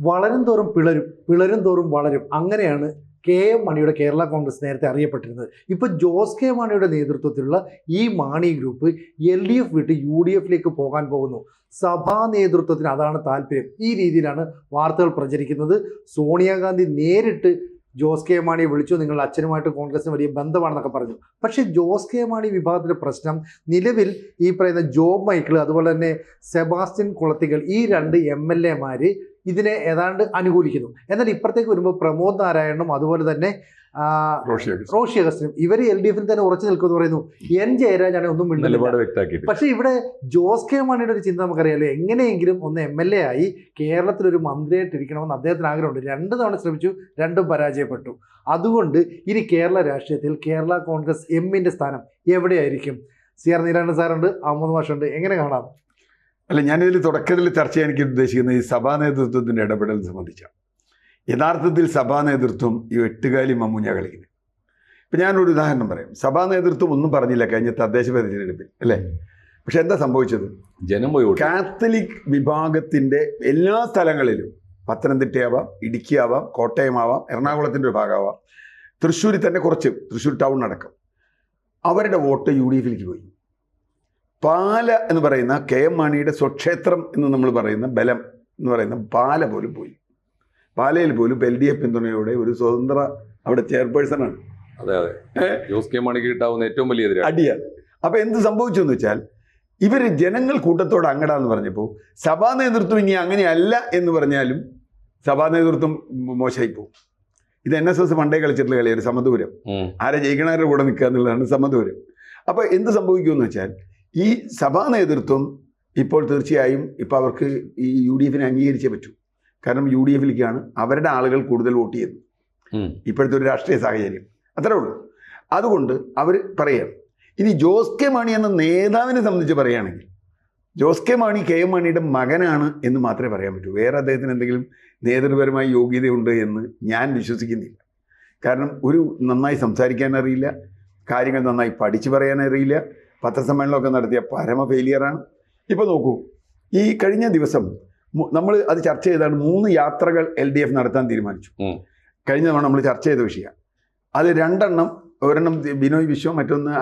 വളരും തോറും പിളരും, പിളരും തോറും വളരും. അങ്ങനെയാണ് കെ എം മാണിയുടെ കേരള കോൺഗ്രസ് നേരത്തെ അറിയപ്പെട്ടിരുന്നത്. ഇപ്പോൾ ജോസ് കെ മാണിയുടെ നേതൃത്വത്തിലുള്ള ഈ മാണി ഗ്രൂപ്പ് LDF വിട്ട് UDF പോകാൻ പോകുന്നു. സഭാ നേതൃത്വത്തിന് അതാണ് താല്പര്യം. ഈ രീതിയിലാണ് വാർത്തകൾ പ്രചരിക്കുന്നത്. സോണിയാഗാന്ധി നേരിട്ട് ജോസ് കെ മാണിയെ വിളിച്ചു, നിങ്ങളുടെ അച്ഛനുമായിട്ട് കോൺഗ്രസിന് വലിയ ബന്ധമാണെന്നൊക്കെ പറഞ്ഞു. പക്ഷേ ജോസ് കെ മാണി വിഭാഗത്തിൻ്റെ പ്രശ്നം നിലവിൽ ഈ പറയുന്ന ജോബ് മൈക്കിൾ, അതുപോലെ തന്നെ സെബാസ്റ്റ്യൻ കുളത്തികൾ, ഈ 2 MLA ഇതിനെ ഏതാണ്ട് അനുകൂലിക്കുന്നു. എന്നാൽ ഇപ്പുറത്തേക്ക് വരുമ്പോൾ പ്രമോദ് നാരായണനും അതുപോലെ തന്നെ റോഷി അഗസ്റ്റിനും ഇവർ LDF തന്നെ ഉറച്ചു നിൽക്കുമെന്ന് പറയുന്നു. N ജയരാജാണ് ഒന്നും മിണ്ടുന്നില്ല. പക്ഷേ ഇവിടെ ജോസ് കെ മാണിയുടെ ഒരു ചിന്ത നമുക്കറിയാലോ, എങ്ങനെയെങ്കിലും ഒന്ന് MLA ആയി കേരളത്തിലൊരു മന്ത്രിയായിട്ടിരിക്കണമെന്ന് അദ്ദേഹത്തിന് ആഗ്രഹമുണ്ട്. 2 തവണ ശ്രമിച്ചു, 2ഉം പരാജയപ്പെട്ടു. അതുകൊണ്ട് ഇനി കേരള രാഷ്ട്രീയത്തിൽ കേരള കോൺഗ്രസ് എമ്മിൻ്റെ സ്ഥാനം എവിടെയായിരിക്കും? CR നീലകണ്ഠൻ സാറുണ്ട്, അഹമ്മദ് മാഷുണ്ട്, എങ്ങനെ കാണാം? അല്ല, ഞാനിതിൽ തുടക്കത്തിൽ ചർച്ച ചെയ്യാൻ എനിക്ക് ഉദ്ദേശിക്കുന്നത് ഈ സഭാ നേതൃത്വത്തിൻ്റെ ഇടപെടൽ സംബന്ധിച്ചാണ്. യഥാർത്ഥത്തിൽ സഭാ നേതൃത്വം ഈ 8 മമ്മൂഞ്ഞ കളിക്കുന്നത്. ഇപ്പം ഞാനൊരു ഉദാഹരണം പറയാം. സഭാ നേതൃത്വം ഒന്നും പറഞ്ഞില്ല കഴിഞ്ഞ തദ്ദേശ തെരഞ്ഞെടുപ്പിൽ, അല്ലേ? പക്ഷെ എന്താ സംഭവിച്ചത്? ജനം പോയി. കാത്തലിക് വിഭാഗത്തിൻ്റെ എല്ലാ സ്ഥലങ്ങളിലും, പത്തനംതിട്ടയാവാം, ഇടുക്കിയാവാം, കോട്ടയമാവാം, എറണാകുളത്തിൻ്റെ ഒരു ഭാഗമാവാം, തൃശ്ശൂരിൽ തന്നെ കുറച്ച്, തൃശ്ശൂർ ടൗൺ അടക്കം, അവരുടെ വോട്ട് UDF പോയി. പാല എന്ന് പറയുന്ന KM മാണിയുടെ സ്വക്ഷേത്രം എന്ന് നമ്മൾ പറയുന്ന ബലം എന്ന് പറയുന്ന പാല പോലും പോയി. പാലയിൽ പോലും LDF പിന്തുണയോടെ ഒരു സ്വതന്ത്ര അവിടെ ചെയർപേഴ്സണാണ്. അതെ അതെ, ജോസ് കെ മാണിക്ക് കിട്ടാവുന്ന ഏറ്റവും വലിയ അടിയാണ്. അപ്പം എന്ത് സംഭവിച്ചു എന്ന് വെച്ചാൽ, ഇവർ ജനങ്ങൾ കൂട്ടത്തോട് അങ്ങടാന്ന് പറഞ്ഞപ്പോൾ സഭാ നേതൃത്വം ഇനി അങ്ങനെയല്ല എന്ന് പറഞ്ഞാലും സഭാ നേതൃത്വം മോശമായി പോകും. ഇത് NSS പണ്ടേ കളിച്ചിട്ടുള്ള കളിയാണ് സമദൂരം. ആരെ ജയിക്കണവരുടെ കൂടെ നിൽക്കുക എന്നുള്ളതാണ് സമദൂരം. അപ്പോൾ എന്ത് സംഭവിക്കുമെന്ന് വെച്ചാൽ, ഈ സഭാ നേതൃത്വം ഇപ്പോൾ തീർച്ചയായും ഇപ്പോൾ അവർക്ക് ഈ UDF അംഗീകരിച്ചേ പറ്റൂ. കാരണം UDF അവരുടെ ആളുകൾ കൂടുതൽ വോട്ട് ചെയ്യുന്നു ഇപ്പോഴത്തെ ഒരു രാഷ്ട്രീയ സാഹചര്യം, അത്രേ ഉള്ളൂ. അതുകൊണ്ട് അവർ പറയാം. ഇനി ജോസ് കെ മാണി എന്ന നേതാവിനെ സംബന്ധിച്ച് പറയുകയാണെങ്കിൽ, ജോസ് കെ മാണി KM മാണിയുടെ മകനാണ് എന്ന് മാത്രമേ പറയാൻ പറ്റൂ. വേറെ അദ്ദേഹത്തിന് എന്തെങ്കിലും നേതൃപരമായ യോഗ്യതയുണ്ട് എന്ന് ഞാൻ വിശ്വസിക്കുന്നില്ല. കാരണം ഒരു നന്നായി സംസാരിക്കാൻ അറിയില്ല, കാര്യങ്ങൾ നന്നായി പഠിച്ചു പറയാൻ അറിയില്ല, പത്രസമ്മേളനമൊക്കെ നടത്തിയ പരമ ഫെയിലിയറാണ്. ഇപ്പോൾ നോക്കൂ, ഈ കഴിഞ്ഞ ദിവസം നമ്മൾ അത് ചർച്ച ചെയ്താണ് 3 യാത്രകൾ LDF നടത്താൻ തീരുമാനിച്ചു. കഴിഞ്ഞ തവണ നമ്മൾ ചർച്ച ചെയ്ത വിഷയമാണ് അത്. 2 ഒരെണ്ണം ബിനോയ് വിശ്വം, മറ്റൊന്ന്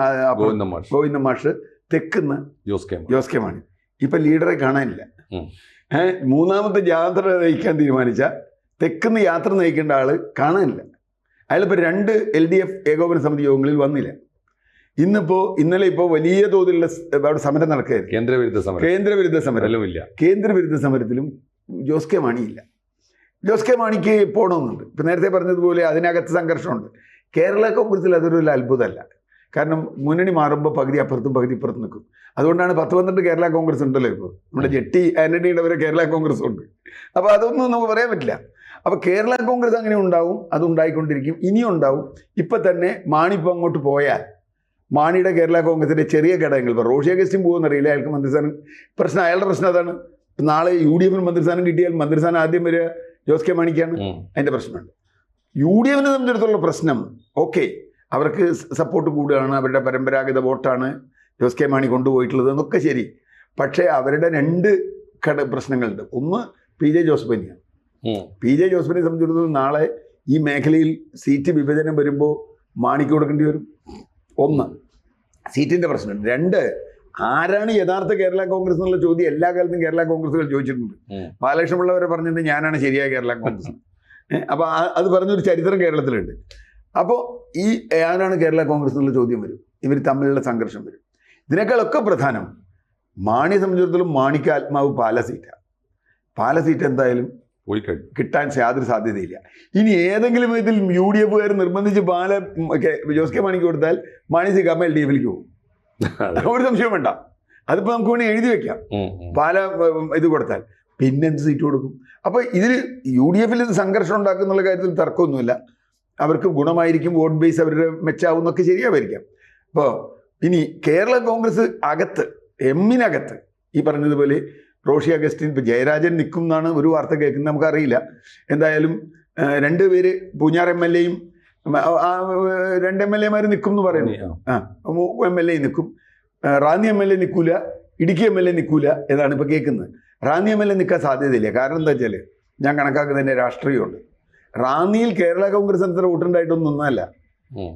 ഗോവിന്ദ മാഷ്, തെക്കുന്ന് ജോസ് കെ മാണി. ഇപ്പം ലീഡറെ കാണാനില്ല. 3ാമത്തെ യാത്ര നയിക്കാൻ തീരുമാനിച്ച തെക്കുന്ന് യാത്ര നയിക്കേണ്ട ആൾ കാണാനില്ല. അയാളിപ്പോൾ 2 LDF ഏകോപന സമിതി യോഗങ്ങളിൽ വന്നില്ല. ഇന്നലെ ഇപ്പോൾ വലിയ തോതിലുള്ള അവിടെ സമരം നടക്കുകയായിരുന്നു. കേന്ദ്രവിരുദ്ധ സമരത്തിലും ജോസ് കെ മാണിയില്ല. ജോസ് കെ മാണിക്ക് പോകണമെന്നുണ്ട്. ഇപ്പം നേരത്തെ പറഞ്ഞതുപോലെ അതിനകത്ത് സംഘർഷമുണ്ട്. കേരള കോൺഗ്രസിൽ അതൊരു അത്ഭുതമല്ല. കാരണം മുന്നണി മാറുമ്പോൾ പകുതി അപ്പുറത്തും പകുതി ഇപ്പുറത്തും നിൽക്കും. അതുകൊണ്ടാണ് 10-12 കേരള കോൺഗ്രസ് ഉണ്ടല്ലോ. ഇപ്പോൾ നമ്മുടെ ജെട്ടി ആൻ്റണിയുടെ വരെ കേരള കോൺഗ്രസ് ഉണ്ട്. അപ്പോൾ അതൊന്നും നമുക്ക് പറയാൻ പറ്റില്ല. അപ്പോൾ കേരള കോൺഗ്രസ് അങ്ങനെ ഉണ്ടാവും, അതുണ്ടായിക്കൊണ്ടിരിക്കും, ഇനിയും ഉണ്ടാവും. ഇപ്പം തന്നെ മാണി ഇപ്പോൾ അങ്ങോട്ട് പോയാൽ മാണിയുടെ കേരള കോൺഗ്രസിൻ്റെ ചെറിയ ഘടകങ്ങൾ, ഇപ്പോൾ റോഷി അഗസ്റ്റിൻ പോകുമെന്നറിയില്ല, അയാൾക്ക് മന്ത്രിസ്ഥാനം പ്രശ്നം, അയാളുടെ പ്രശ്നം അതാണ്. നാളെ UDF മന്ത്രിസ്ഥാനം കിട്ടിയാൽ മന്ത്രിസ്ഥാനം ആദ്യം വരിക ജോസ് കെ മാണിക്കാണ്. അതിൻ്റെ പ്രശ്നമുണ്ട്. UDF സംബന്ധിച്ചിടത്തോളം പ്രശ്നം, ഓക്കെ, അവർക്ക് സപ്പോർട്ട് കൂടുകയാണ്, അവരുടെ പരമ്പരാഗത വോട്ടാണ് ജോസ് കെ മാണി കൊണ്ടുപോയിട്ടുള്ളത് എന്നൊക്കെ ശരി. പക്ഷേ അവരുടെ 2 പ്രശ്നങ്ങളുണ്ട്. ഒന്ന് PJ ജോസഫിനെയാണ്. PJ ജോസഫിനെ സംബന്ധിച്ചിടത്തോളം നാളെ ഈ മേഖലയിൽ സീറ്റ് വിഭജനം വരുമ്പോൾ മാണിക്ക് കൊടുക്കേണ്ടി വരും. 1 സീറ്റിൻ്റെ പ്രശ്നമുണ്ട്. 2 ആരാണ് യഥാർത്ഥ കേരള കോൺഗ്രസ് എന്നുള്ള ചോദ്യം എല്ലാ കാലത്തും കേരള കോൺഗ്രസുകൾ ചോദിച്ചിട്ടുണ്ട്. ബാലകൃഷ്ണപിള്ളവരെ പറഞ്ഞിട്ട് ഞാനാണ് ശരിയായ കേരള കോൺഗ്രസ്. അപ്പോൾ അത് പറഞ്ഞൊരു ചരിത്രം കേരളത്തിലുണ്ട്. അപ്പോൾ ഈ ആരാണ് കേരള കോൺഗ്രസ് എന്നുള്ള ചോദ്യം വരും, ഇവർ തമ്മിലുള്ള സംഘർഷം വരും. ഇതിനേക്കാളൊക്കെ പ്രധാനം, മാണിയെ സംബന്ധിച്ചിടത്തോളം മാണിക്ക് ആത്മാവ് പാല സീറ്റാണ്. പാല സീറ്റ് എന്തായാലും കിട്ടാൻ യാതൊരു സാധ്യതയില്ല. ഇനി ഏതെങ്കിലും വിധത്തിൽ UDF നിർബന്ധിച്ച് പാല ജോസ് കെ മാണിക്ക് കൊടുത്താൽ മാണി സിക്കാമ്മ LDF പോകും. ഒരു സംശയം വേണ്ട. അതിപ്പോൾ നമുക്ക് വേണമെങ്കിൽ എഴുതി വെക്കാം. പാല ഇത് കൊടുത്താൽ പിന്നെ എന്ത് സീറ്റ് കൊടുക്കും? അപ്പോൾ ഇതിൽ UDF ഇത് സംഘർഷം ഉണ്ടാക്കുന്നുള്ള കാര്യത്തിൽ തർക്കമൊന്നുമില്ല. അവർക്ക് ഗുണമായിരിക്കും, വോട്ട് ബേസ് അവരുടെ മെച്ചാവും എന്നൊക്കെ ശരിയാവായിരിക്കാം. അപ്പോൾ ഇനി കേരള കോൺഗ്രസ് അകത്ത്, എമ്മിനകത്ത് ഈ പറഞ്ഞതുപോലെ റോഷി അഗസ്റ്റിൻ, ഇപ്പോൾ ജയരാജൻ നിൽക്കും എന്നാണ് ഒരു വാർത്ത കേൾക്കുന്നത്, നമുക്കറിയില്ല. എന്തായാലും 2 പേര് പൂഞ്ഞാർ MLA-യും 2 MLA-മാർ നിൽക്കും എന്ന് പറയുന്നു. MLA നിൽക്കും. റാന്നി MLA നിൽക്കൂല, ഇടുക്കി MLA നിൽക്കൂല എന്നാണ് ഇപ്പോൾ കേൾക്കുന്നത്. റാന്നി MLA നിൽക്കാൻ സാധ്യതയില്ല. കാരണം എന്താ വെച്ചാൽ ഞാൻ കണക്കാക്കുന്നതിൻ്റെ രാഷ്ട്രീയമുണ്ട്. റാന്നിയിൽ കേരള കോൺഗ്രസ് അത്ര വോട്ടുണ്ടായിട്ടൊന്നും ഒന്നല്ല.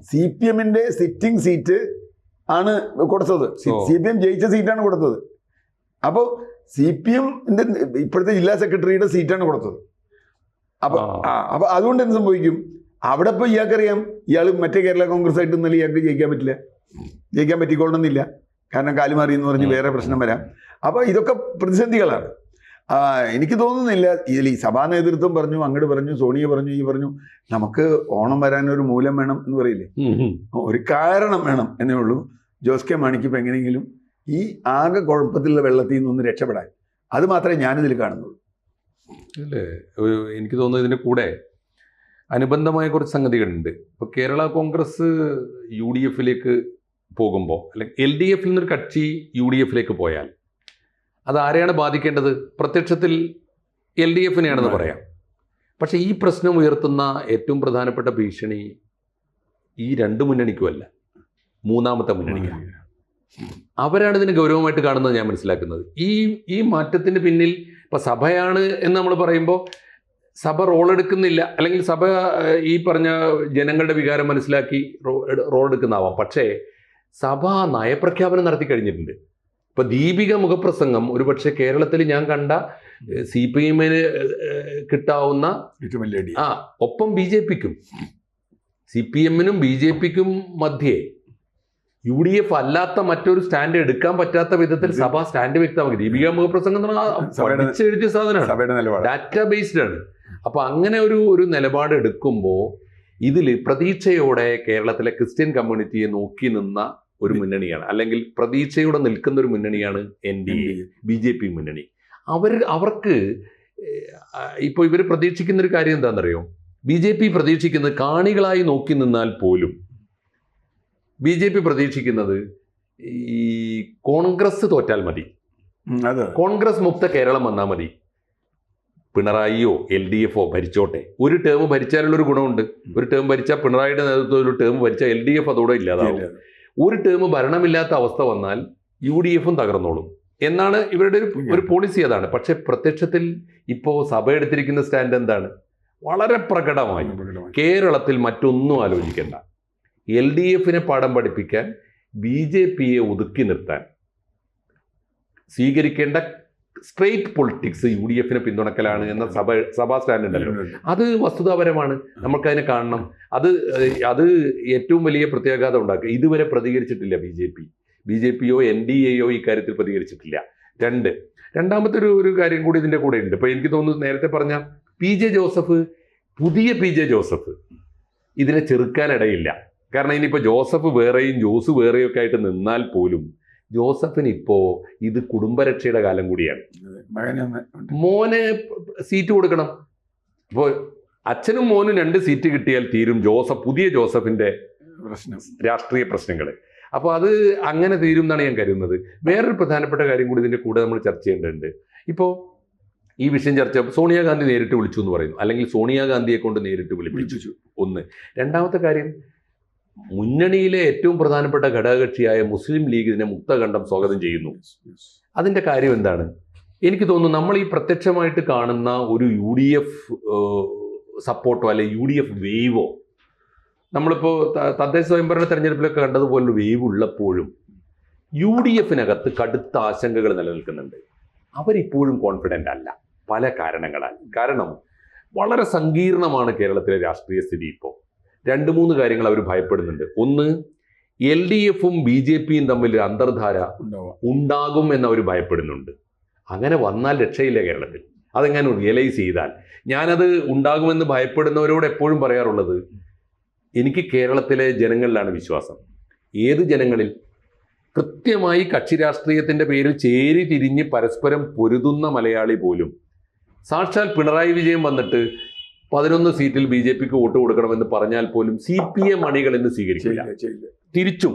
CPM സിറ്റിംഗ് സീറ്റ് ആണ് കൊടുത്തത്. CPM ജയിച്ച സീറ്റാണ് കൊടുത്തത്. അപ്പോൾ CPM ഇപ്പോഴത്തെ ജില്ലാ സെക്രട്ടറിയുടെ സീറ്റാണ് കൊടുത്തത്. അപ്പോൾ അതുകൊണ്ട് എന്ത് സംഭവിക്കും? അവിടെ ഇപ്പോൾ ഇയാൾക്കറിയാം ഇയാൾ മറ്റേ കേരള കോൺഗ്രസ് ആയിട്ട് ഇന്നലെ ഇയാൾക്ക് ജയിക്കാൻ പറ്റിക്കൊള്ളണമെന്നില്ല. കാരണം കാലുമാറി എന്ന് പറഞ്ഞ് വേറെ പ്രശ്നം വരാം. അപ്പോൾ ഇതൊക്കെ പ്രതിസന്ധികളാണ്. എനിക്ക് തോന്നുന്നില്ല ഇതിൽ ഈ സഭാ നേതൃത്വം പറഞ്ഞു, അങ്ങോട്ട് പറഞ്ഞു, സോണിയ പറഞ്ഞു, ഈ പറഞ്ഞു, നമുക്ക് ഓണം വരാനൊരു മൂലം വേണം എന്ന് പറയില്ലേ, ഒരു കാരണം വേണം എന്നേ ഉള്ളൂ. ജോസ് കെ മാണിക്ക് ഇപ്പം എങ്ങനെയെങ്കിലും ഈ ആകെ കുഴപ്പത്തിലുള്ള വെള്ളത്തിൽ നിന്നൊന്ന് രക്ഷപ്പെടാൻ, അത് മാത്രമേ ഞാനിതിൽ കാണുന്നുള്ളൂ. അല്ലേ, എനിക്ക് തോന്നുന്നു ഇതിൻ്റെ കൂടെ അനുബന്ധമായ കുറച്ച് സംഗതികളുണ്ട്. ഇപ്പോൾ കേരള കോൺഗ്രസ് UDF പോകുമ്പോൾ, അല്ലെങ്കിൽ LDF നിന്നൊരു കക്ഷി UDF പോയാൽ അത് ആരെയാണ് ബാധിക്കേണ്ടത്? പ്രത്യക്ഷത്തിൽ LDF പറയാം. പക്ഷേ ഈ പ്രശ്നം ഉയർത്തുന്ന ഏറ്റവും പ്രധാനപ്പെട്ട ഭീഷണി ഈ രണ്ട് മുന്നണിക്കുമല്ല, മൂന്നാമത്തെ മുന്നണിക്കാണ്. അവരാണ് ഇതിന് ഗൗരവമായിട്ട് കാണുന്നത് ഞാൻ മനസ്സിലാക്കുന്നത്. ഈ മാറ്റത്തിന് പിന്നിൽ ഇപ്പം സഭയാണ് എന്ന് നമ്മൾ പറയുമ്പോൾ സഭ റോളെടുക്കുന്നില്ല, അല്ലെങ്കിൽ സഭ ഈ പറഞ്ഞ ജനങ്ങളുടെ വികാരം മനസ്സിലാക്കി റോളെടുക്കുന്നതാവാം. പക്ഷേ സഭ നയപ്രഖ്യാപനം നടത്തി കഴിഞ്ഞിട്ടുണ്ട്. ഇപ്പോൾ ദീപിക മുഖപ്രസംഗം ഒരുപക്ഷെ കേരളത്തിൽ ഞാൻ കണ്ട CPM കിട്ടാവുന്ന ഏറ്റവും വലിയ ഒപ്പം BJPക്കും CPM BJPക്കും മധ്യേ UDF അല്ലാത്ത മറ്റൊരു സ്റ്റാൻഡ് എടുക്കാൻ പറ്റാത്ത വിധത്തിൽ സഭ സ്റ്റാൻഡ് വ്യക്തമാക്കി. ദീപിക മുഖപ്രസംഗം പഠിച്ചെഴുതിയ സാധനമാണ്, ഡാറ്റാ ബേസ്ഡ് ആണ്. അപ്പോൾ അങ്ങനെ ഒരു നിലപാട് എടുക്കുമ്പോൾ ഇതിൽ പ്രതീക്ഷയോടെ കേരളത്തിലെ ക്രിസ്ത്യൻ കമ്മ്യൂണിറ്റിയെ നോക്കി നിന്ന ഒരു മുന്നണിയാണ്, അല്ലെങ്കിൽ പ്രതീക്ഷയോടെ നിൽക്കുന്ന ഒരു മുന്നണിയാണ് NDA BJP മുന്നണി. അവർക്ക് ഇപ്പോൾ ഇവർ പ്രതീക്ഷിക്കുന്ന ഒരു കാര്യം എന്താണെന്നറിയോ? BJP പ്രതീക്ഷിക്കുന്നത് കാണികളായി നോക്കി നിന്നാൽ പോലും BJP പ്രതീക്ഷിക്കുന്നത് ഈ കോൺഗ്രസ് തോറ്റാൽ മതി, കോൺഗ്രസ് മുക്ത കേരളം വന്നാൽ മതി, പിണറായിയോ LDF ഭരിച്ചോട്ടെ. ഒരു ടേം ഭരിച്ചാലുള്ളൊരു ഗുണമുണ്ട്. ഒരു ടേം ഭരിച്ചാൽ പിണറായിയുടെ നേതൃത്വത്തിൽ ഒരു ടേം ഭരിച്ചാൽ LDF അതോടെ ഇല്ലാതാവും. ഒരു ടേം ഭരണമില്ലാത്ത അവസ്ഥ വന്നാൽ UDF തകർന്നോളും എന്നാണ് ഇവരുടെ ഒരു പോളിസി. അതാണ്. പക്ഷെ പ്രത്യക്ഷത്തിൽ ഇപ്പോൾ സഭ എടുത്തിരിക്കുന്ന സ്റ്റാൻഡ് എന്താണ്? വളരെ പ്രകടമായി കേരളത്തിൽ മറ്റൊന്നും ആലോചിക്കേണ്ട, LDF പാഠം പഠിപ്പിക്കാൻ BJP ഒതുക്കി നിർത്താൻ സ്വീകരിക്കേണ്ട സ്ട്രെയിറ്റ് പൊളിറ്റിക്സ് UDF പിന്തുണക്കലാണ് എന്ന സഭാ സ്റ്റാൻഡ് ഉണ്ടല്ലോ. അത് വസ്തുതാപരമാണ്, നമുക്കതിനെ കാണണം. അത് ഏറ്റവും വലിയ പ്രത്യാഘാതം ഉണ്ടാക്കുക. ഇതുവരെ പ്രതികരിച്ചിട്ടില്ല BJPയോ NDAയോ ഈ കാര്യത്തിൽ പ്രതികരിച്ചിട്ടില്ല. രണ്ടാമത്തെ ഒരു കാര്യം കൂടി ഇതിൻ്റെ കൂടെ ഉണ്ട്. ഇപ്പോൾ എനിക്ക് തോന്നുന്നു നേരത്തെ പറഞ്ഞ പുതിയ PJ ജോസഫ് ഇതിനെ ചെറുക്കാനിടയില്ല. കാരണം ഇനിയിപ്പോൾ ജോസഫ് വേറെയും ജോസ് വേറെയും ഒക്കെ ആയിട്ട് നിന്നാൽ പോലും ജോസഫിന് ഇപ്പോൾ ഇത് കുടുംബരക്ഷയുടെ കാലം കൂടിയാണ്. മോന് സീറ്റ് കൊടുക്കണം. അപ്പോൾ അച്ഛനും മോനും 2 സീറ്റ് കിട്ടിയാൽ തീരും പുതിയ ജോസഫിൻ്റെ രാഷ്ട്രീയ പ്രശ്നങ്ങൾ. അപ്പോൾ അത് അങ്ങനെ തീരും എന്നാണ് ഞാൻ കരുതുന്നത്. വേറൊരു പ്രധാനപ്പെട്ട കാര്യം കൂടി ഇതിൻ്റെ കൂടെ നമ്മൾ ചർച്ച ചെയ്യേണ്ടതുണ്ട്. ഇപ്പോൾ ഈ വിഷയം സോണിയാഗാന്ധി നേരിട്ട് വിളിച്ചു എന്ന് പറയുന്നു, അല്ലെങ്കിൽ സോണിയാഗാന്ധിയെ കൊണ്ട് നേരിട്ട് വിളിപ്പിച്ചു. ഒന്ന്. രണ്ടാമത്തെ കാര്യം, മുന്നണിയിലെ ഏറ്റവും പ്രധാനപ്പെട്ട ഘടകകക്ഷിയായ മുസ്ലിം ലീഗ് ഇതിനെ മുക്തകണ്ഠം സ്വാഗതം ചെയ്യുന്നു. അതിൻ്റെ കാര്യം എന്താണ്? എനിക്ക് തോന്നുന്നു നമ്മൾ ഈ പ്രത്യക്ഷമായിട്ട് കാണുന്ന ഒരു UDF സപ്പോർട്ടോ അല്ലെങ്കിൽ UDF വേവോ, നമ്മളിപ്പോൾ തദ്ദേശ സ്വയംഭരണ തെരഞ്ഞെടുപ്പിലൊക്കെ കണ്ടതുപോലൊരു വേവ് ഉള്ളപ്പോഴും UDFനകത്ത് കടുത്ത ആശങ്കകൾ നിലനിൽക്കുന്നുണ്ട്. അവരിപ്പോഴും കോൺഫിഡൻ്റ് അല്ല, പല കാരണങ്ങളാൽ. കാരണം വളരെ സങ്കീർണമാണ് കേരളത്തിലെ രാഷ്ട്രീയ സ്ഥിതി. ഇപ്പോൾ 2-3 കാര്യങ്ങൾ അവർ ഭയപ്പെടുന്നുണ്ട്. ഒന്ന്, LDFും BJPയും തമ്മിൽ ഒരു അന്തർധാര ഉണ്ടാകും എന്നവർ ഭയപ്പെടുന്നുണ്ട്. അങ്ങനെ വന്നാൽ രക്ഷയില്ല കേരളത്തിൽ. അതെങ്ങനെ റിയലൈസ് ചെയ്താൽ, ഞാനത് ഉണ്ടാകുമെന്ന് ഭയപ്പെടുന്നവരോട് എപ്പോഴും പറയാറുള്ളത്, എനിക്ക് കേരളത്തിലെ ജനങ്ങളിലാണ് വിശ്വാസം. ഏത് ജനങ്ങളിൽ? കൃത്യമായി കക്ഷി രാഷ്ട്രീയത്തിൻ്റെ പേരിൽ ചേരി തിരിഞ്ഞ് പരസ്പരം പൊരുതുന്ന മലയാളി പോലും സാക്ഷാൽ പിണറായി വിജയൻ വന്നിട്ട് 11 സീറ്റിൽ BJPക്ക് വോട്ട് കൊടുക്കണമെന്ന് പറഞ്ഞാൽ പോലും CPM അണികൾ എന്ന് സ്വീകരിക്കില്ല. തിരിച്ചും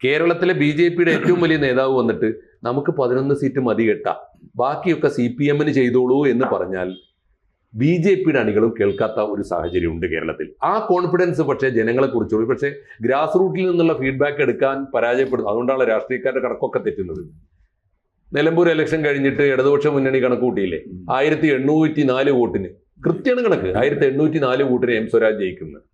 കേരളത്തിലെ BJPയുടെ ഏറ്റവും വലിയ നേതാവ് വന്നിട്ട് നമുക്ക് 11 സീറ്റ് മതി കേട്ടാ, ബാക്കിയൊക്കെ CPMന് ചെയ്തോളൂ എന്ന് പറഞ്ഞാൽ BJPയുടെ അണികളും കേൾക്കാത്ത ഒരു സാഹചര്യമുണ്ട് കേരളത്തിൽ. ആ കോൺഫിഡൻസ് പക്ഷേ ജനങ്ങളെ കുറിച്ചുള്ളൂ. പക്ഷേ ഗ്രാസ് റൂട്ടിൽ നിന്നുള്ള ഫീഡ്ബാക്ക് എടുക്കാൻ പരാജയപ്പെടുന്നു. അതുകൊണ്ടാണ് രാഷ്ട്രീയക്കാരുടെ കണക്കൊക്കെ തെറ്റുന്നത്. നിലമ്പൂർ ഇലക്ഷൻ കഴിഞ്ഞിട്ട് ഇടതുപക്ഷ മുന്നണി കണക്ക് കൂട്ടിയില്ലേ, 1804 വോട്ടിന്, കൃത്യമാണ് കണക്ക്, 1804 വോട്ടിന് എം സ്വരാജ് ജയിക്കുന്നത്.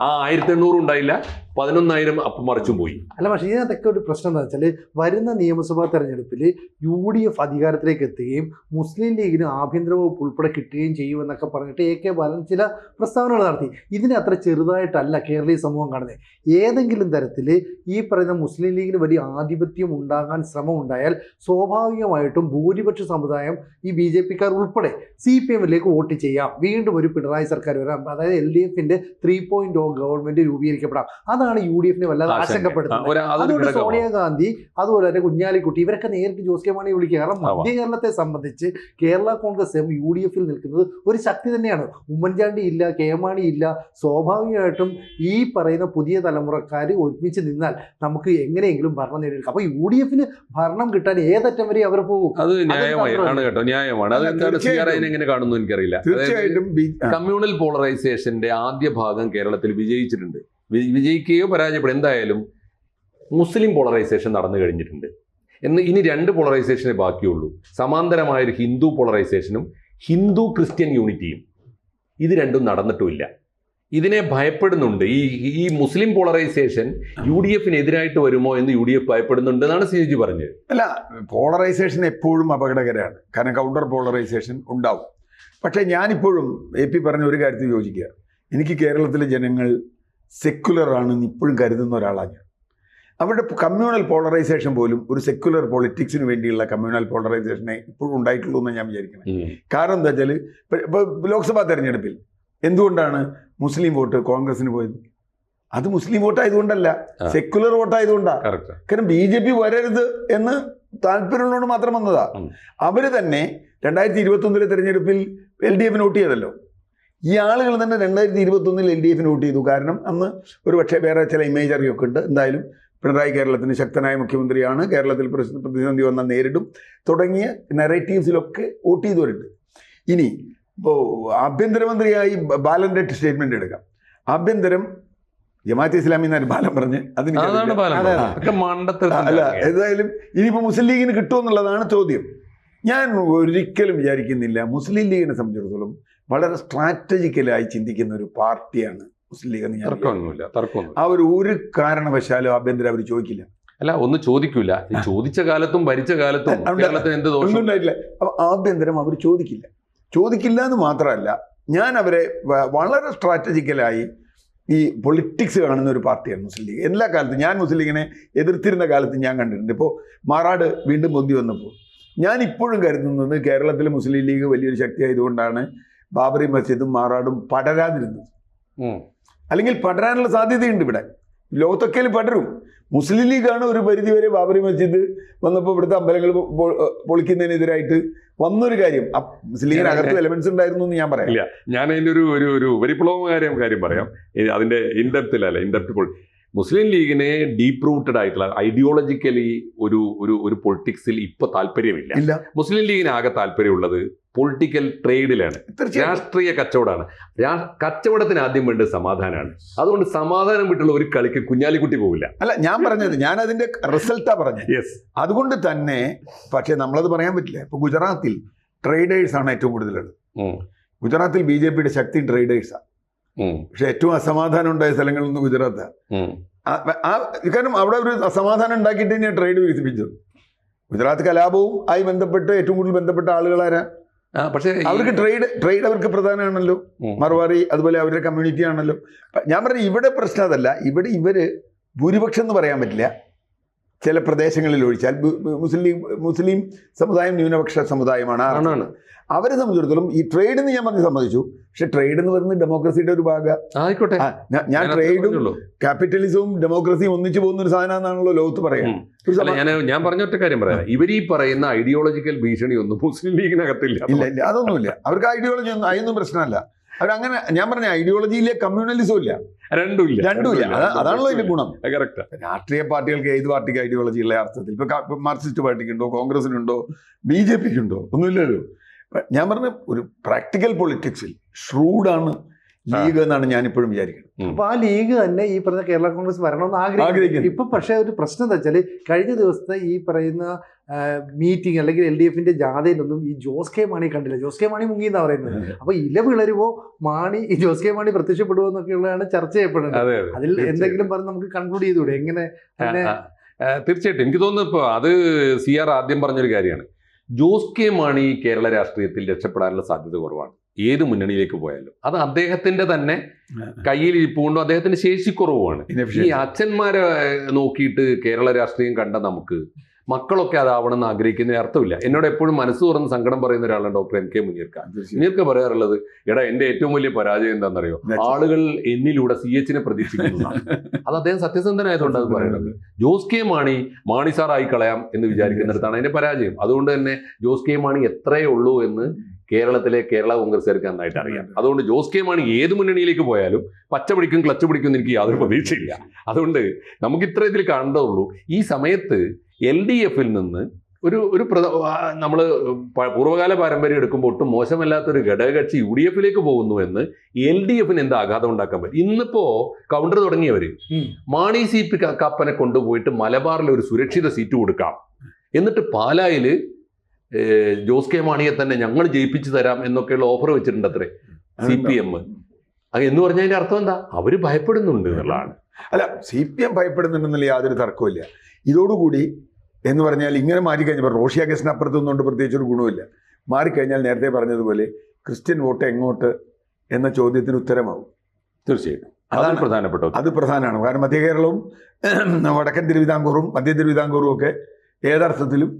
ആ 1800 ഉണ്ടായില്ല, 11,000 അപ്പം മറിച്ചും പോയി. അല്ല, പക്ഷേ ഇതിനകത്തൊക്കെ ഒരു പ്രശ്നം എന്താ വെച്ചാൽ വരുന്ന നിയമസഭാ തെരഞ്ഞെടുപ്പിൽ UDF അധികാരത്തിലേക്ക് എത്തുകയും മുസ്ലിം ലീഗിന് ആഭ്യന്തര വകുപ്പ് ഉൾപ്പെടെ കിട്ടുകയും ചെയ്യുമെന്നൊക്കെ പറഞ്ഞിട്ട് AK ബാലൻ ചില പ്രസ്താവനകൾ നടത്തി. ഇതിനെ അത്ര ചെറുതായിട്ടല്ല കേരളീയ സമൂഹം കാണുന്നത്. ഏതെങ്കിലും തരത്തിൽ ഈ പറയുന്ന മുസ്ലിം ലീഗിന് വലിയ ആധിപത്യം ഉണ്ടാകാൻ ശ്രമം ഉണ്ടായാൽ സ്വാഭാവികമായിട്ടും ഭൂരിപക്ഷ സമുദായം ഈ BJP-ക്കാർ ഉൾപ്പെടെ CPM-ലേക്ക് വോട്ട് ചെയ്യാം, വീണ്ടും ഒരു പിണറായി സർക്കാർ വരാം, അതായത് LDF-ന്റെ 3.0 ഗവൺമെന്റ് രൂപീകരിക്കപ്പെടാം. അതാണ് UDF-നെ വല്ലാതെ ആശങ്കപ്പെടുന്നത്. അതുകൊണ്ട് സോണിയാഗാന്ധി അതുപോലെ തന്നെ കുഞ്ഞാലിക്കുട്ടി ഇവരൊക്കെ നേരിട്ട് ജോസ് കെ മാണിയെ വിളിക്കുക. കാരണം മധ്യ കേരളത്തെ സംബന്ധിച്ച് കേരള കോൺഗ്രസ് എം UDF-ൽ നിൽക്കുന്നത് ഒരു ശക്തി തന്നെയാണ്. ഉമ്മൻചാണ്ടി ഇല്ല, കെ മാണി ഇല്ല. സ്വാഭാവികമായിട്ടും ഈ പറയുന്ന പുതിയ തലമുറക്കാർ ഒരുമിച്ച് നിന്നാൽ നമുക്ക് എങ്ങനെയെങ്കിലും ഭരണം നേടിയെടുക്കാം. അപ്പൊ UDF-ന് ഭരണം കിട്ടാൻ ഏതറ്റം വരെ അവർ പോകും. അത് ന്യായമാണ് കേട്ടോ, ന്യായമാണ്. അത് എന്താണ് എങ്ങനെ കാണുന്നു എനിക്കറിയില്ല. തീർച്ചയായിട്ടും കമ്മ്യൂണൽ പോളറൈസേഷന്റെ ആദ്യ ഭാഗം കേരളത്തിൽ വിജയിച്ചിട്ടുണ്ട്. വിജയിക്കുകയോ പരാജയപ്പെടുക, എന്തായാലും മുസ്ലിം പോളറൈസേഷൻ നടന്നു കഴിഞ്ഞിട്ടുണ്ട്. ഇനി 2 പോളറൈസേഷനേ ബാക്കിയുള്ളൂ. സമാന്തരമായൊരു ഹിന്ദു പോളറൈസേഷനും ഹിന്ദു ക്രിസ്ത്യൻ യൂണിറ്റിയും. ഇത് രണ്ടും നടന്നിട്ടുമില്ല. ഇതിനെ ഭയപ്പെടുന്നുണ്ട്. ഈ മുസ്ലിം പോളറൈസേഷൻ UDF-നെതിരായിട്ട് വരുമോ എന്ന് UDF ഭയപ്പെടുന്നുണ്ട് എന്നാണ് CG പറഞ്ഞത്. അല്ല, പോളറൈസേഷൻ എപ്പോഴും അപകടകരമാണ്. കാരണം കൗണ്ടർ പോളറൈസേഷൻ ഉണ്ടാവും. പക്ഷേ ഞാനിപ്പോഴും AP പറഞ്ഞ ഒരു കാര്യത്തിൽ യോജിക്കുക. എനിക്ക് കേരളത്തിലെ ജനങ്ങൾ സെക്യുലർ ആണെന്ന് ഇപ്പോഴും കരുതുന്ന ഒരാളാണ് ഞാൻ. അവരുടെ കമ്മ്യൂണൽ പോളറൈസേഷൻ പോലും ഒരു സെക്യുലർ പൊളിറ്റിക്സിന് വേണ്ടിയുള്ള കമ്മ്യൂണൽ പോളറൈസേഷനെ ഇപ്പോഴും ഉണ്ടായിട്ടുള്ളൂ എന്ന് ഞാൻ വിചാരിക്കുന്നത്. കാരണം എന്താ വെച്ചാൽ ഇപ്പോൾ ലോക്സഭാ തെരഞ്ഞെടുപ്പിൽ എന്തുകൊണ്ടാണ് മുസ്ലിം വോട്ട് കോൺഗ്രസിന് പോയത്? അത് മുസ്ലിം വോട്ടായതുകൊണ്ടല്ല, സെക്യുലർ വോട്ടായതുകൊണ്ടാണ്. കാരണം BJP വരരുത് എന്ന് താല്പര്യമുള്ളതുകൊണ്ട് മാത്രം വന്നതാ. അവര് തന്നെ 2021 തെരഞ്ഞെടുപ്പിൽ LDF-ന് വോട്ട് ചെയ്തല്ലോ. ഈ ആളുകൾ തന്നെ 2021 LDF-ന് വോട്ട് ചെയ്തു. കാരണം അന്ന് ഒരു പക്ഷേ വേറെ ചില ഇമേജറിയൊക്കെ ഉണ്ട്. എന്തായാലും പിണറായി കേരളത്തിന് ശക്തനായ മുഖ്യമന്ത്രിയാണ്, കേരളത്തിൽ പ്രതിസന്ധി വന്നാൽ നേരിടും തുടങ്ങിയ നെറേറ്റീവ്സിലൊക്കെ വോട്ട് ചെയ്തവരുണ്ട്. ഇനി ഇപ്പോൾ ആഭ്യന്തരമന്ത്രിയായി ബാലൻ്റെ സ്റ്റേറ്റ്മെന്റ് എടുക്കാം. ആഭ്യന്തരം ജമാഅത്തെ ഇസ്ലാമി എന്നാണ് ബാലൻ പറഞ്ഞ് അതിന് അല്ല, ഏതായാലും ഇനിയിപ്പോൾ മുസ്ലിം ലീഗിന് കിട്ടുമെന്നുള്ളതാണ് ചോദ്യം. ഞാൻ ഒരിക്കലും വിചാരിക്കുന്നില്ല. മുസ്ലിം ലീഗിനെ സംബന്ധിച്ചിടത്തോളം വളരെ സ്ട്രാറ്റജിക്കലായി ചിന്തിക്കുന്ന ഒരു പാർട്ടിയാണ് മുസ്ലിം ലീഗ് എന്ന് ഞാൻ. ഒരു കാരണവശാലും ആഭ്യന്തരം അവർ ചോദിക്കില്ല. അല്ല, ഒന്ന് ചോദിക്കൂല. ചോദിച്ച കാലത്തും ഭരിച്ച കാലത്തും എന്ത് ദോഷം ഉണ്ടായിട്ടില്ല. അപ്പൊ ആഭ്യന്തരം അവർ ചോദിക്കില്ല എന്ന് മാത്രമല്ല, ഞാൻ അവരെ വളരെ സ്ട്രാറ്റജിക്കലായി ഈ പൊളിറ്റിക്സ് കാണുന്ന ഒരു പാർട്ടിയാണ് മുസ്ലിം ലീഗ്. എല്ലാ കാലത്തും ഞാൻ മുസ്ലിം ലീഗിനെ എതിർത്തിരുന്ന കാലത്ത് ഞാൻ കണ്ടിട്ടുണ്ട്. ഇപ്പോൾ മാറാട് വീണ്ടും പൊന്തി വന്നപ്പോൾ ഞാൻ ഇപ്പോഴും കരുതുന്നത് കേരളത്തിലെ മുസ്ലിം ലീഗ് വലിയൊരു ശക്തി ആയതുകൊണ്ടാണ് ബാബറി മസ്ജിദും മാറാടും പടരാതിരുന്നത്. അല്ലെങ്കിൽ പടരാനുള്ള സാധ്യതയുണ്ട്. ഇവിടെ ലോകത്തൊക്കെ പടരും. മുസ്ലിം ലീഗാണ് ഒരു പരിധിവരെ ബാബറി മസ്ജിദ് വന്നപ്പോൾ ഇവിടുത്തെ അമ്പലങ്ങൾ പൊളിക്കുന്നതിനെതിരായിട്ട് വന്നൊരു കാര്യം. മുസ്ലിം ലീഗിന് അകത്ത് എലമെന്റ്സ് ഉണ്ടായിരുന്നു എന്ന് ഞാൻ പറയാം. ഞാൻ അതിൻ്റെ ഒരു വിപ്ലവകാര്യം പറയാം. അതിന്റെ ഇൻഡെപ്ത് മുസ്ലിം ലീഗിനെ ഡീപ്പ് റൂട്ടഡ് ആയിട്ടുള്ള ഐഡിയോളജിക്കലി ഒരു പൊളിറ്റിക്സിൽ ഇപ്പൊ താല്പര്യമില്ല. മുസ്ലിം ലീഗിന് ആകെ താല്പര്യമുള്ളത് പൊളിറ്റിക്കൽ ട്രേഡിലാണ്, രാഷ്ട്രീയ കച്ചവടമാണ്. കച്ചവടത്തിന് ആദ്യം വേണ്ടത് സമാധാനമാണ്. അതുകൊണ്ട് സമാധാനം വിട്ടുള്ള ഒരു കളിക്ക് കുഞ്ഞാലിക്കുട്ടി പോവില്ല. അല്ല, ഞാൻ പറഞ്ഞത്, ഞാൻ അതിന്റെ റിസൾട്ടാ പറഞ്ഞത്. അതുകൊണ്ട് തന്നെ പക്ഷെ നമ്മളത് പറയാൻ പറ്റില്ല. ഇപ്പൊ ഗുജറാത്തിൽ ട്രേഡേഴ്സ് ആണ് ഏറ്റവും കൂടുതലുള്ളത്. ഗുജറാത്തിൽ BJP-യുടെ ശക്തി ട്രേഡേഴ്സാണ്. പക്ഷെ ഏറ്റവും അസമാധാനം ഉണ്ടായ സ്ഥലങ്ങളിൽ നിന്ന് ഗുജറാത്താണ്. കാരണം അവിടെ ഒരു അസമാധാനം ഉണ്ടാക്കിയിട്ട് തന്നെയാണ് ട്രേഡ് വികസിപ്പിച്ചത്. ഗുജറാത്ത് കലാപവും ആയി ബന്ധപ്പെട്ട് ഏറ്റവും കൂടുതൽ ബന്ധപ്പെട്ട ആളുകളാരാ? പക്ഷേ അവർക്ക് ട്രേഡ് അവർക്ക് പ്രധാനമാണല്ലോ. മറുവാറി അതുപോലെ അവരുടെ കമ്മ്യൂണിറ്റി ആണല്ലോ. ഞാൻ പറഞ്ഞു ഇവിടെ പ്രശ്നം അതല്ല. ഇവിടെ ഇവര് ഭൂരിപക്ഷം എന്ന് പറയാൻ പറ്റില്ല. ചില പ്രദേശങ്ങളിൽ ഒഴിച്ചാൽ മുസ്ലിം സമുദായം ന്യൂനപക്ഷ സമുദായമാണ്. അവരെ സംബന്ധിച്ചിടത്തോളം ഈ ട്രേഡ് എന്ന് ഞാൻ പറഞ്ഞ് സമ്മതിച്ചു. പക്ഷെ ട്രേഡ് എന്ന് പറയുന്നത് ഡെമോക്രസിയുടെ ഒരു ഭാഗം. ആയിക്കോട്ടെ, ഞാൻ ട്രേഡും ക്യാപിറ്റലിസവും ഡെമോക്രസിയും ഒന്നിച്ചു പോകുന്ന ഒരു സാധനം എന്നാണല്ലോ ലോകത്ത് പറയാം. ഞാൻ പറഞ്ഞ ഒറ്റ കാര്യം പറയാം. ഇവർ ഈ പറയുന്ന ഐഡിയോളജിക്കൽ ഭീഷണി ഒന്നും മുസ്ലിം ലീഗിനകത്തില്ല. ഇല്ല, അതൊന്നുമില്ല. അവർക്ക് ഐഡിയോളജി ഒന്നും അതൊന്നും പ്രശ്നമല്ല. അവരങ്ങനെ ഞാൻ പറഞ്ഞ ഐഡിയോളജിയിലെ കമ്മ്യൂണലിസവും ഇല്ല, രണ്ടുമില്ല. അതാണല്ലോ ഇതിന്റെ ഗുണം. രാഷ്ട്രീയ പാർട്ടികൾക്ക് ഏത് പാർട്ടിക്ക് ഐഡിയോളജി ഉള്ള അർത്ഥത്തിൽ ഇപ്പൊ മാർക്സിസ്റ്റ് പാർട്ടിക്കുണ്ടോ, കോൺഗ്രസിനുണ്ടോ, BJP-ക്കുണ്ടോ? ഒന്നുമില്ലല്ലോ. ഞാൻ പറഞ്ഞ ഒരു പ്രാക്ടിക്കൽ പൊളിറ്റിക്സിൽ ഷ്രൂഡാണ് ലീഗ് എന്നാണ് ഞാൻ ഇപ്പോഴും വിചാരിക്കുന്നത്. അപ്പൊ ആ ലീഗ് തന്നെ ഈ പറഞ്ഞ കേരള കോൺഗ്രസ് വരണമെന്ന് ആഗ്രഹിക്കുന്നു. ആഗ്രഹിക്കുന്നു. ഇപ്പൊ പക്ഷേ ഒരു പ്രശ്നം എന്താ വെച്ചാൽ കഴിഞ്ഞ ദിവസത്തെ ഈ പറയുന്ന മീറ്റിംഗ് അല്ലെങ്കിൽ LDFന്റെ ജാഥയിലൊന്നും ഈ ജോസ് കെ മാണി കണ്ടില്ല. ജോസ് കെ മാണി മുങ്ങി എന്നാ പറയുന്നത്. അപ്പൊ ഇല വിളരുമോ മാണി ഈ ജോസ് കെ മാണി പ്രത്യക്ഷപ്പെടുമോ എന്നൊക്കെയുള്ളതാണ് ചർച്ച ചെയ്യപ്പെടുന്നത്. അതെ അതിൽ എന്തെങ്കിലും പറഞ്ഞ് നമുക്ക് കൺക്ലൂഡ് ചെയ്തുകൂടെ എങ്ങനെ? തീർച്ചയായിട്ടും എനിക്ക് തോന്നുന്നു ഇപ്പോൾ അത് CR ആദ്യം പറഞ്ഞൊരു കാര്യമാണ്. ജോസ് കെ മാണി കേരള രാഷ്ട്രീയത്തിൽ രക്ഷപ്പെടാനുള്ള സാധ്യത കുറവാണ്. ഏത് മുന്നണിയിലേക്ക് പോയാലും അത് അദ്ദേഹത്തിന്റെ തന്നെ കയ്യിൽ ഇരിപ്പുകൊണ്ടും അദ്ദേഹത്തിന്റെ ശേഷിക്കുറവുമാണ്. ഈ അച്ഛന്മാരെ നോക്കിയിട്ട് കേരള രാഷ്ട്രീയം കണ്ട നമുക്ക് മക്കളൊക്കെ അതാവണമെന്ന് ആഗ്രഹിക്കുന്നതിന് അർത്ഥമില്ല. എന്നോട് എപ്പോഴും മനസ്സ് തുറന്ന് സങ്കടം പറയുന്ന ഒരാളാണ് ഡോക്ടർ MK മുനീർക്ക. മുനീർക്ക പറയാറുള്ളത്, എടാ എന്റെ ഏറ്റവും വലിയ പരാജയം എന്താണെന്നറിയോ, ആളുകൾ എന്നിലൂടെ CH പ്രതീക്ഷിക്കുന്നതാണ്. അത് അദ്ദേഹം സത്യസന്ധനായതുകൊണ്ട് അത് പറയുന്നത്. ജോസ് കെ മാണി സാറായി കളയാം എന്ന് വിചാരിക്കുന്നിടത്താണ് അതിന്റെ പരാജയം. അതുകൊണ്ട് തന്നെ ജോസ് കെ മാണി എത്രയേ ഉള്ളൂ എന്ന് കേരള കോൺഗ്രസ്സുകാർക്ക് നന്നായിട്ട് അറിയാം. അതുകൊണ്ട് ജോസ് കെ മാണി ഏത് മുന്നണിയിലേക്ക് പോയാലും പച്ച പിടിക്കും ക്ലച്ച് പിടിക്കും എന്ന് എനിക്ക് യാതൊരു പ്രതീക്ഷയില്ല. അതുകൊണ്ട് നമുക്ക് ഇത്ര ഇതിൽ കാണേണ്ടതുള്ളൂ. ഈ സമയത്ത് LDFൽ നിന്ന് ഒരു നമ്മൾ പൂർവ്വകാല പാരമ്പര്യം എടുക്കുമ്പോൾ ഒട്ടും മോശമല്ലാത്തൊരു ഘടകകക്ഷി UDFലേക്ക് പോകുന്നു എന്ന് LDFന് എന്ത് ആഘാതം ഉണ്ടാക്കാൻ പറ്റും? ഇന്നിപ്പോ കൗണ്ടർ തുടങ്ങിയവര് മാണി CP കാപ്പനെ കൊണ്ടുപോയിട്ട് മലബാറിൽ ഒരു സുരക്ഷിത സീറ്റ് കൊടുക്കാം, എന്നിട്ട് പാലായില് ജോസ് കെ മാണിയെ തന്നെ ഞങ്ങൾ ജയിപ്പിച്ചു തരാം എന്നൊക്കെയുള്ള ഓഫർ വെച്ചിട്ടുണ്ട് അത്രേ CPM. എന്ന് പറഞ്ഞതിന്റെ അർത്ഥം എന്താ? അവര് ഭയപ്പെടുന്നുണ്ട് എന്നുള്ളതാണ്. അല്ല, CPM ഭയപ്പെടുന്നുണ്ടെന്നുള്ള യാതൊരു തർക്കമില്ല. ഇതോടുകൂടി എന്ന് പറഞ്ഞാൽ ഇങ്ങനെ മാറിക്കഴിഞ്ഞപ്പോൾ റോഷി അഗസ്റ്റിന് അപ്പുറത്ത് നിന്നുകൊണ്ട് പ്രത്യേകിച്ചൊരു ഗുണമില്ല. മാറിക്കഴിഞ്ഞാൽ നേരത്തെ പറഞ്ഞതുപോലെ ക്രിസ്ത്യൻ വോട്ട് എങ്ങോട്ട് എന്ന ചോദ്യത്തിന് ഉത്തരമാവും. തീർച്ചയായിട്ടും അതാണ് പ്രധാനപ്പെട്ടത്. അത് പ്രധാനമാണ്. കാരണം മധ്യ കേരളവും വടക്കൻ തിരുവിതാംകൂറും മധ്യ തിരുവിതാംകൂറും ഒക്കെ ഏതർത്ഥത്തിലും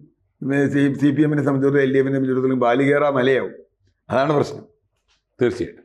CPM സംബന്ധിച്ചിടത്തോളം LDFനെ സംബന്ധിച്ചിടത്തോളം ബാലികേറ മലയാവും. അതാണ് പ്രശ്നം. തീർച്ചയായിട്ടും.